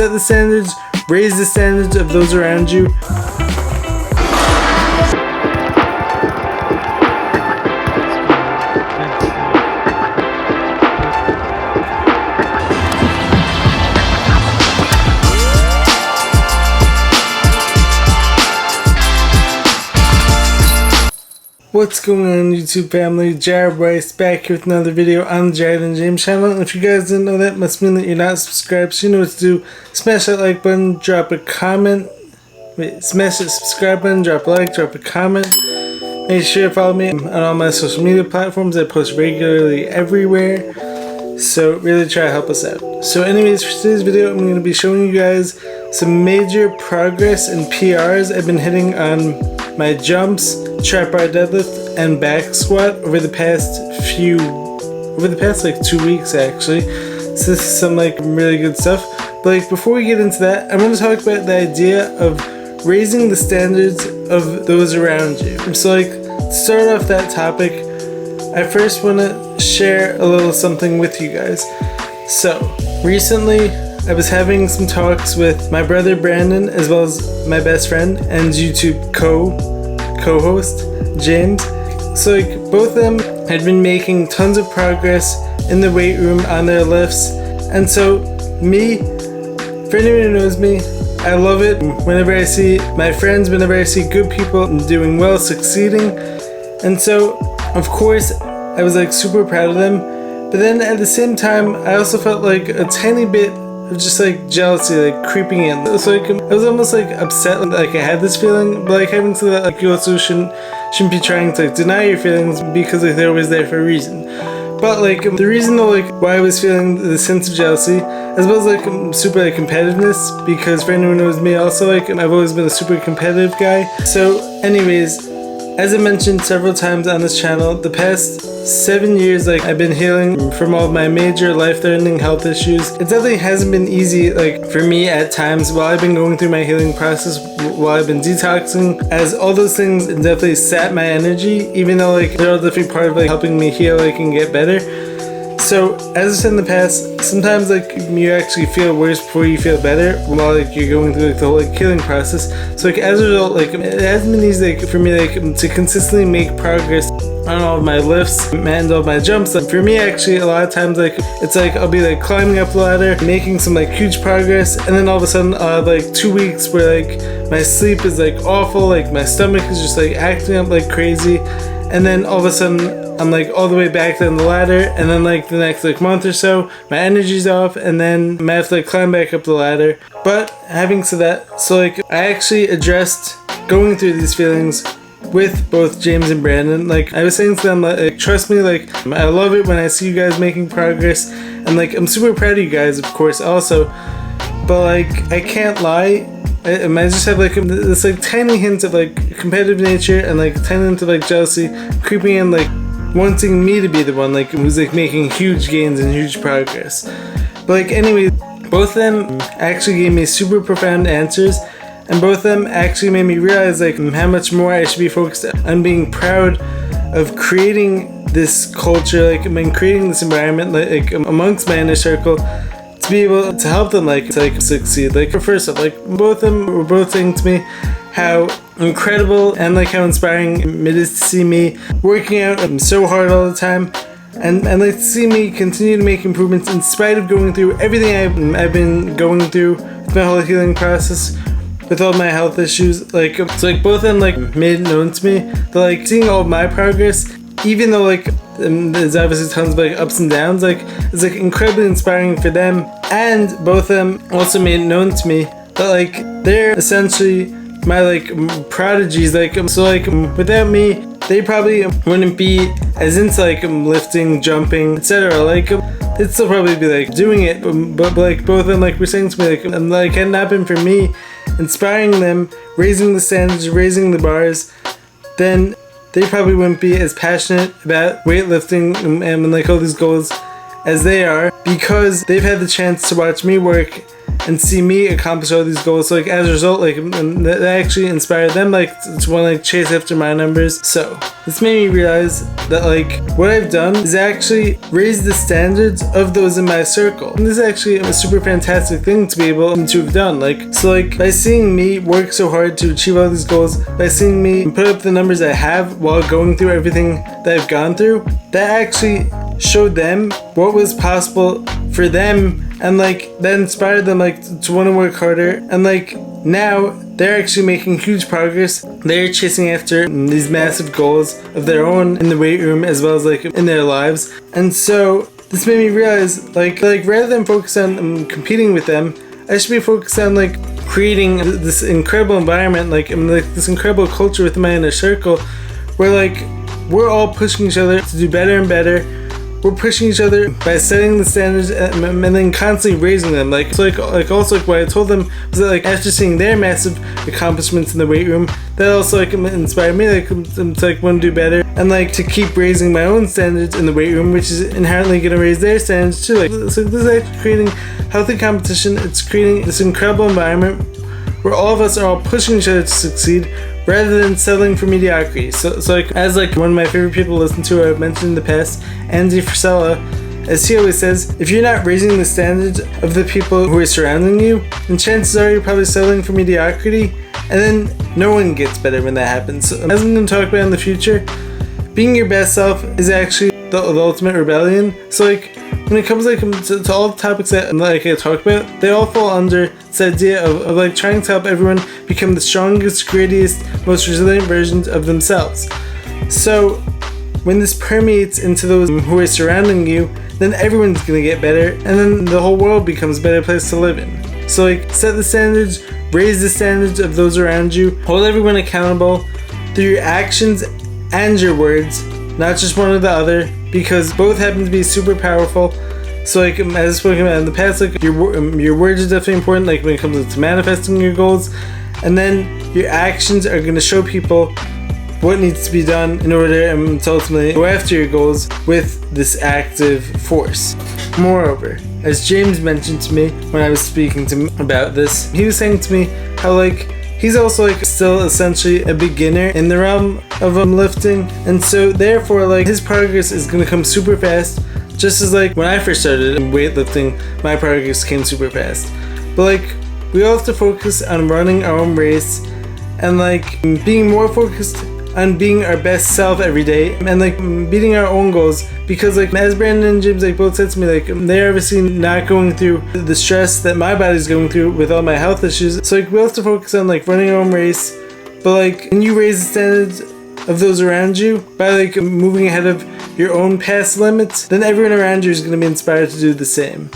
set the standards, raise the standards of those around you. What's going on, YouTube family? Jared Rice back here with another video on the Jared and James channel. And if you guys didn't know, that must mean that you're not subscribed, so you know what to do. Smash that like button, drop a comment. Smash that subscribe button, drop a like, drop a comment. Make sure to follow me on all my social media platforms. I post regularly everywhere, so really try to help us out. So anyways, for today's video, I'm going to be showing you guys some major progress and PRs I've been hitting on my jumps, trap bar deadlift, and back squat over the past like 2 weeks actually. So this is some like really good stuff. But like before we get into that, I'm going to talk about the idea of raising the standards of those around you. So like to start off that topic, I first want to share a little something with you guys. So recently I was having some talks with my brother Brandon, as well as my best friend and YouTube co-host James. So like both of them had been making tons of progress in the weight room on their lifts, and so me, for anyone who knows me, I love it whenever I see my friends, whenever I see good people doing well, succeeding. And so of course I was like super proud of them, but then at the same time I also felt like a tiny bit of just like jealousy like creeping in. So like I was almost like upset, like I had this feeling, but like having said that, like you also shouldn't be trying to like deny your feelings, because like they're always there for a reason. But like the reason though, like why I was feeling the sense of jealousy, as well as like super like competitiveness, because for anyone who knows me also, like I've always been a super competitive guy. So anyways, as I mentioned several times on this channel, the past 7 years, like I've been healing from all of my major life-threatening health issues. It definitely hasn't been easy, like for me at times while I've been going through my healing process, while I've been detoxing, as all those things definitely sap my energy, even though like they're all definitely part of like helping me heal, like and get better. So as I said in the past, sometimes like you actually feel worse before you feel better while like you're going through like the whole like healing process. So like as a result, like it hasn't been easy like for me like to consistently make progress on all of my lifts and all of my jumps. Like for me actually a lot of times like it's like I'll be like climbing up the ladder, making some like huge progress, and then all of a sudden I'll have like 2 weeks where like my sleep is like awful, like my stomach is just like acting up like crazy, and then all of a sudden I'm like all the way back down the ladder, and then like the next like month or so my energy's off, and then I might have to like climb back up the ladder. But having said that, so like I actually addressed going through these feelings with both James and Brandon. Like I was saying to them, like trust me, like I love it when I see you guys making progress, and like I'm super proud of you guys of course also, but like I can't lie, I just have like this like tiny hint of like competitive nature and like a tiny hint of like jealousy creeping in, like wanting me to be the one like who's like making huge gains and huge progress. But like anyway, both of them actually gave me super profound answers, and both of them actually made me realize like how much more I should be focused on being proud of creating this culture, like creating this environment like amongst my inner circle, to be able to help them like to like succeed. Like first off, like both of them were both saying to me how incredible and like how inspiring it is to see me working out so hard all the time, and like to see me continue to make improvements in spite of going through everything I've been going through with my whole healing process, with all my health issues. Like so like both of them like made it known to me that like seeing all of my progress, even though like there's obviously tons of like ups and downs, like it's like incredibly inspiring for them. And both of them also made it known to me that like they're essentially my like prodigies, like so like without me they probably wouldn't be as into like lifting, jumping, etc. Like they'd still probably be like doing it, but like both of them like were saying to me like had it not been for me inspiring them, raising the standards, raising the bars, then they probably wouldn't be as passionate about weightlifting and like all these goals as they are, because they've had the chance to watch me work and see me accomplish all these goals. So like as a result, like that actually inspired them like to want to like chase after my numbers. So this made me realize that like what I've done is actually raise the standards of those in my circle. And this is actually a super fantastic thing to be able to have done. Like so like by seeing me work so hard to achieve all these goals, by seeing me put up the numbers I have while going through everything that I've gone through, that actually showed them what was possible for them, and like that inspired them like to want to work harder. And like now they're actually making huge progress. They're chasing after these massive goals of their own in the weight room as well as like in their lives. And so this made me realize like rather than focus on competing with them, I should be focused on like creating this incredible environment, like this incredible culture within my inner circle, where like we're all pushing each other to do better and better. We're pushing each other by setting the standards and then constantly raising them. Like so, like also like what I told them was that like after seeing their massive accomplishments in the weight room, that also like inspired me like to like want to do better and like to keep raising my own standards in the weight room, which is inherently gonna raise their standards too. Like so, this is actually creating healthy competition. It's creating this incredible environment where all of us are all pushing each other to succeed, rather than settling for mediocrity. So like as like one of my favorite people to listen to, I've mentioned in the past, Andy Frisella, as he always says, if you're not raising the standards of the people who are surrounding you, then chances are you're probably settling for mediocrity, and then no one gets better when that happens. So, as I'm going to talk about in the future, being your best self is actually the ultimate rebellion. So like when it comes like to all the topics that like I talk about, they all fall under this idea of like trying to help everyone become the strongest, grittiest, most resilient versions of themselves. So when this permeates into those who are surrounding you, then everyone's gonna get better, and then the whole world becomes a better place to live in. So like set the standards, raise the standards of those around you, hold everyone accountable through your actions and your words, not just one or the other, because both happen to be super powerful. So like as I've spoken about in the past, like your words are definitely important, like when it comes to manifesting your goals, and then your actions are going to show people what needs to be done in order to ultimately go after your goals with this active force. Moreover, as James mentioned to me when I was speaking to him about this, he was saying to me how like he's also like still essentially a beginner in the realm of lifting, and so therefore like his progress is going to come super fast, just as like when I first started weightlifting, my progress came super fast. But like we all have to focus on running our own race and like being more focused on being our best self every day and like beating our own goals, because like as Brandon and James like both said to me, like they're obviously not going through the stress that my body's going through with all my health issues. So like we have to focus on like running our own race, but like when you raise the standards of those around you by like moving ahead of your own past limits, then everyone around you is going to be inspired to do the same.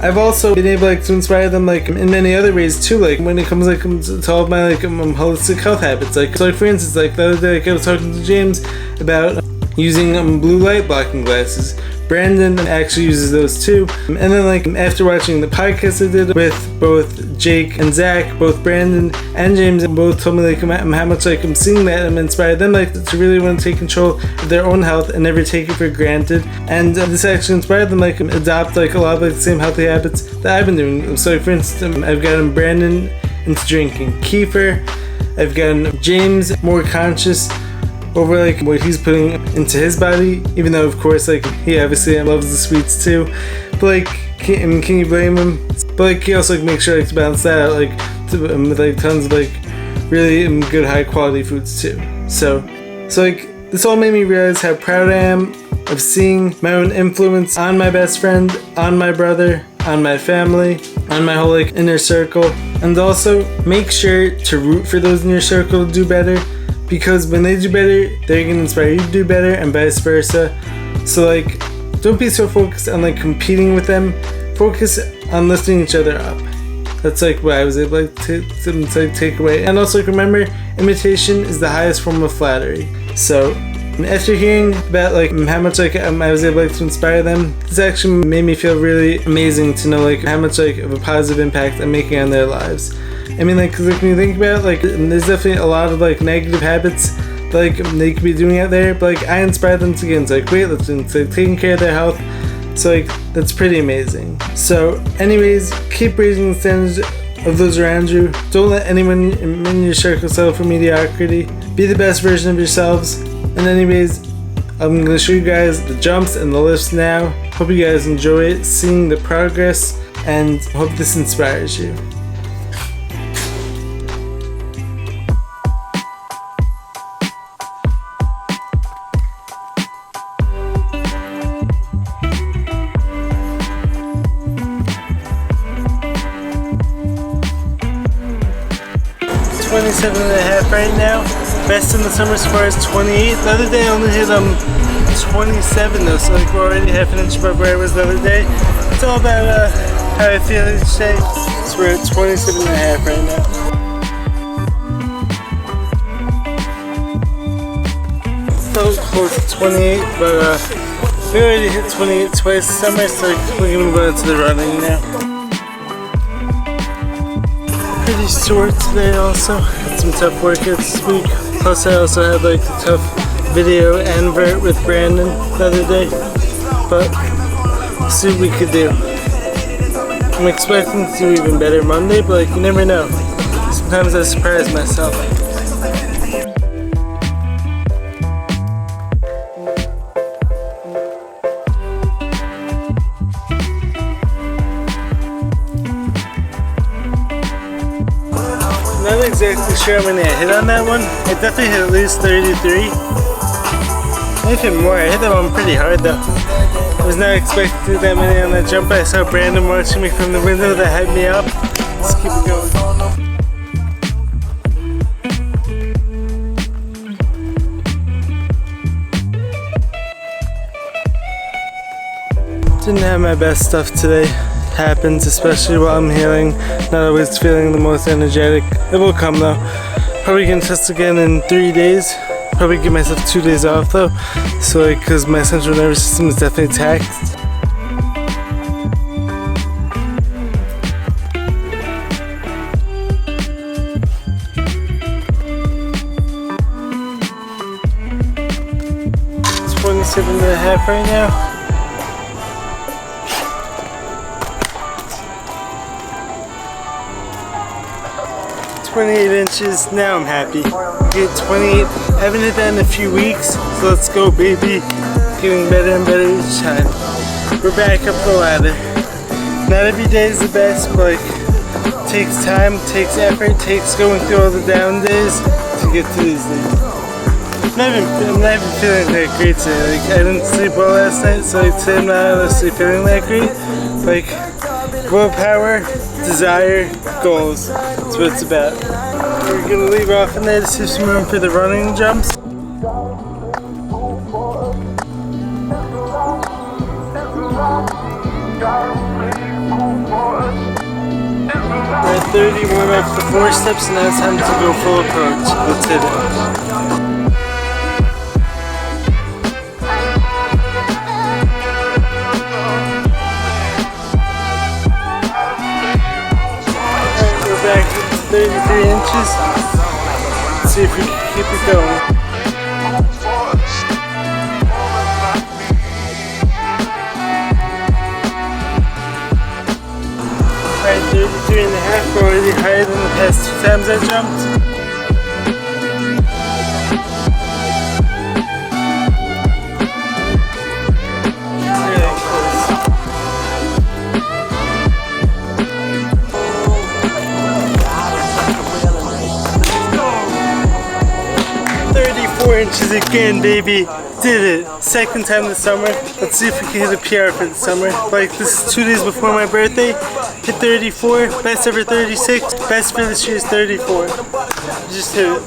I've also been able like to inspire them like in many other ways too, like when it comes like to all of my like holistic health habits. Like so like for instance, like the other day like I was talking to James about using blue light blocking glasses. Brandon actually uses those too. And then like after watching the podcast I did with both Jake and Zach, both Brandon and James both told me like how much like I'm seeing that and inspired them like to really want to take control of their own health and never take it for granted. And this actually inspired them like adopt like a lot of like the same healthy habits that I've been doing. So like, for instance, I've gotten Brandon into drinking kefir. I've gotten James more conscious over like what he's putting into his body, even though of course like he obviously loves the sweets too, but like can you blame him? But like he also like makes sure like to balance that out like with like tons of like really good high quality foods too. So like this all made me realize how proud I am of seeing my own influence on my best friend, on my brother, on my family, on my whole like inner circle, and also make sure to root for those in your circle to do better, because when they do better, they're gonna inspire you to do better and vice versa. So like don't be so focused on like competing with them, focus on lifting each other up. That's like what I was able to take away. And also like, remember, imitation is the highest form of flattery. So after hearing about like how much like I was able to inspire them, this actually made me feel really amazing to know like how much like of a positive impact I'm making on their lives. I mean, like, cause like when you think about it, like, there's definitely a lot of like negative habits that like they could be doing out there, but like I inspire them to get into like weightlifting, to like taking care of their health, So like, that's pretty amazing. So anyways, keep raising the standards of those around you. Don't let anyone in your circle settle for mediocrity. Be the best version of yourselves. And anyways, I'm going to show you guys the jumps and the lifts now. Hope you guys enjoy it, seeing the progress, and hope this inspires you. $27.5 right now. Best in the summer as far as 28. The other day I only hit 27 though, so like we're already half an inch above where I was the other day. It's all about how I feel each day. So we're at 27.5 right now. So close to 28, but we already hit 28 twice this summer, so we're gonna move on to the running now. Pretty sore today also. Had some tough workouts this week. Plus I also had like a tough video and vert with Brandon the other day. But we'll see what we could do. I'm expecting to do even better Monday, but like you never know. Sometimes I surprise myself. Not exactly sure how many I hit on that one. I definitely hit at least 33. Maybe more. I hit that one pretty hard though. I was not expecting to do that many on that jump. I saw Brandon watching me from the window. That hyped me up. Let's keep it going. Didn't have my best stuff today. Happens, especially while I'm healing. Not always feeling the most energetic. It will come though. Probably gonna test again in 3 days. Probably give myself 2 days off though. So like, cause my central nervous system is definitely taxed. It's 27.5 right now. 28 inches, now I'm happy. Get 28, haven't hit that in a few weeks, so let's go baby. Getting better and better each time. We're back up the ladder. Not every day is the best, but like, takes time, takes effort, takes going through all the down days to get to these days. I'm not even feeling that great today. Like, I didn't sleep well last night, so like, today I'm not honestly feeling that great. Like, willpower, desire, goals. That's what it's about. We're gonna leave off in there to see some room for the running jumps. We're at 30, warm up for 4 steps, and now it's time to go full approach. Let's hit it. Back to 33 inches. Let's see if we can keep it going. Alright, 33.5. We're already higher than the past 2 times I jumped. Really close. 34 inches again, baby. Did it. Second time this summer. Let's see if we can hit a PR for the summer. Like, this is 2 days before my birthday. Hit 34. Best ever 36. Best for this year is 34. Just hit it.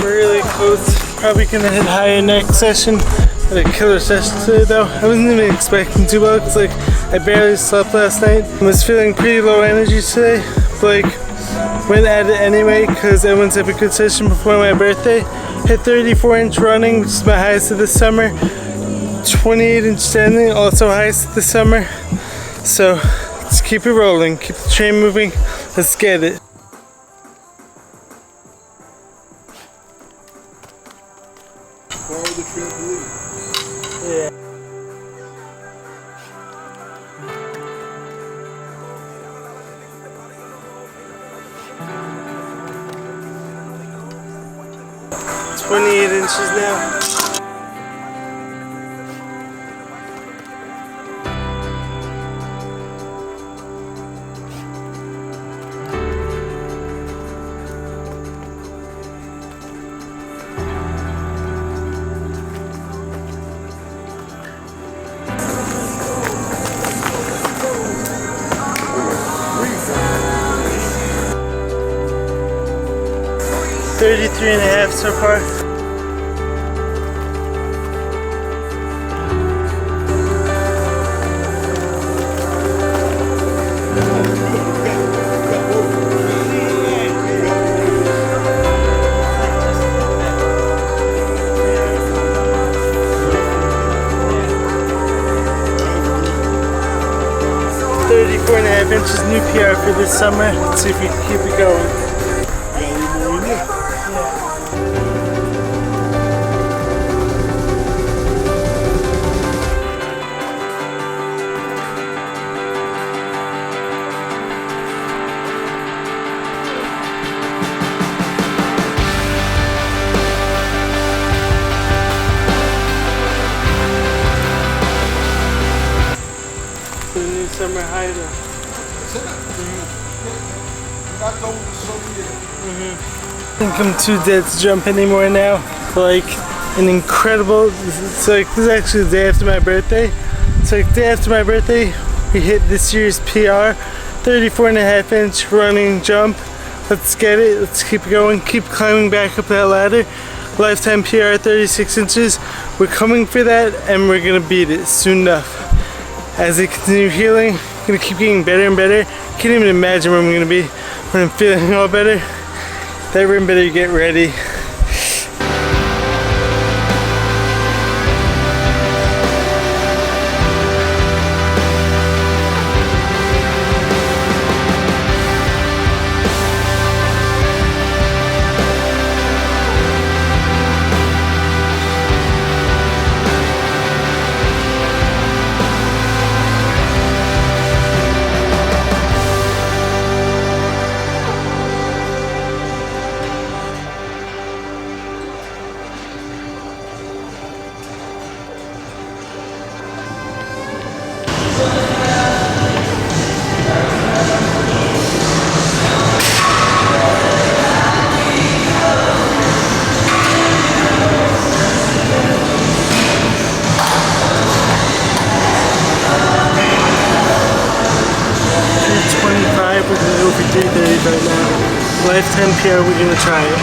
Really close. Probably gonna hit higher next session. Had a killer session today though. I wasn't even expecting to well because like I barely slept last night. I was feeling pretty low energy today, but like went at it anyway because I wanted to have a good session before my birthday. Hit 34-inch running, which is my highest of the summer. 28-inch standing, also highest of the summer. So let's keep it rolling, keep the train moving. Let's get it. Yeah. It's 28 inches now. $33 and a half so far. $34 and a half inches, new PR for this summer. Let's see if we can keep it going. Summer high though. I think I'm too dead to jump anymore now. Like an incredible, it's like this is actually the day after my birthday. It's like the day after my birthday we hit this year's PR, 34 and a half inch running jump. Let's get it, let's keep going, keep climbing back up that ladder. Lifetime PR 36 inches. We're coming for that and we're gonna beat it soon enough. As I continue healing, I'm gonna keep getting better and better. Can't even imagine where I'm gonna be when I'm feeling all better. That room better get ready. Right now. Lifetime PR, we're gonna try it.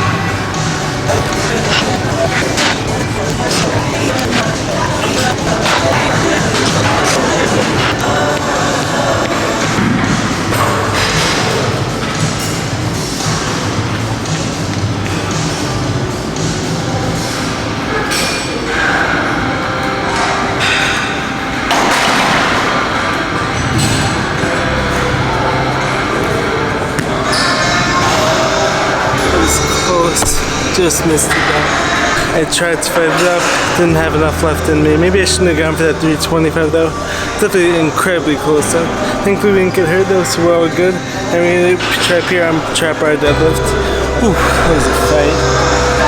Just missed it though. I tried to fight it up, didn't have enough left in me. Maybe I shouldn't have gone for that 325 though. Definitely incredibly close though. Thankfully we didn't get hurt though, so we're all good. And we're gonna try PR on trap bar deadlift. Ooh, that was a fight.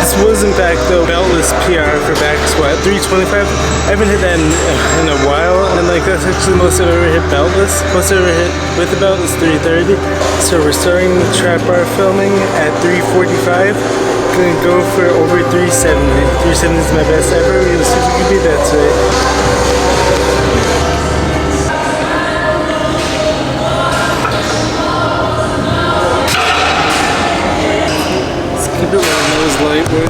This was in fact though beltless PR for back squat, 325. I haven't hit that in a while, and like that's actually the most I've ever hit beltless. Most I've ever hit with the belt is 330. So we're starting the trap bar filming at 345. Gonna go for over 370. 370 is my best ever. We're gonna see if we can beat that today. Let's keep it rolling. That was light work.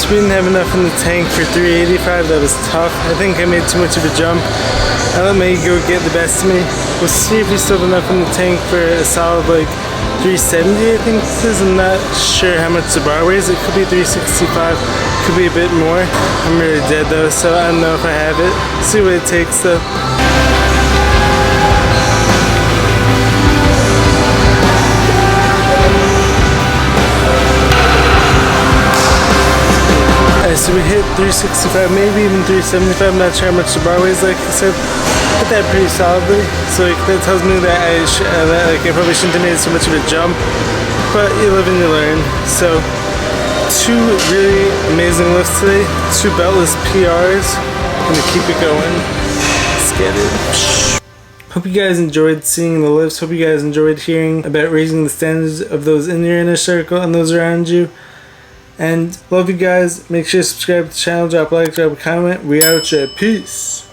So we didn't have enough in the tank for 385. That was tough. I think I made too much of a jump. I let my ego get the best of me. We'll see if we still have enough in the tank for a solid like 370, I think this is. I'm not sure how much the bar weighs. It could be 365, could be a bit more. I'm really dead though, so I don't know if I have it. See what it takes though. So we hit 365, maybe even 375. I'm not sure how much the bar weighs, like I said. Hit that pretty solidly. So like, that tells me that I probably shouldn't have made so much of a jump. But you live and you learn. So 2 really amazing lifts today. 2 beltless PRs. Gonna keep it going. Let's get it. Hope you guys enjoyed seeing the lifts. Hope you guys enjoyed hearing about raising the standards of those in your inner circle and those around you. And love you guys. Make sure to subscribe to the channel, drop a like, drop a comment. We out here. Peace.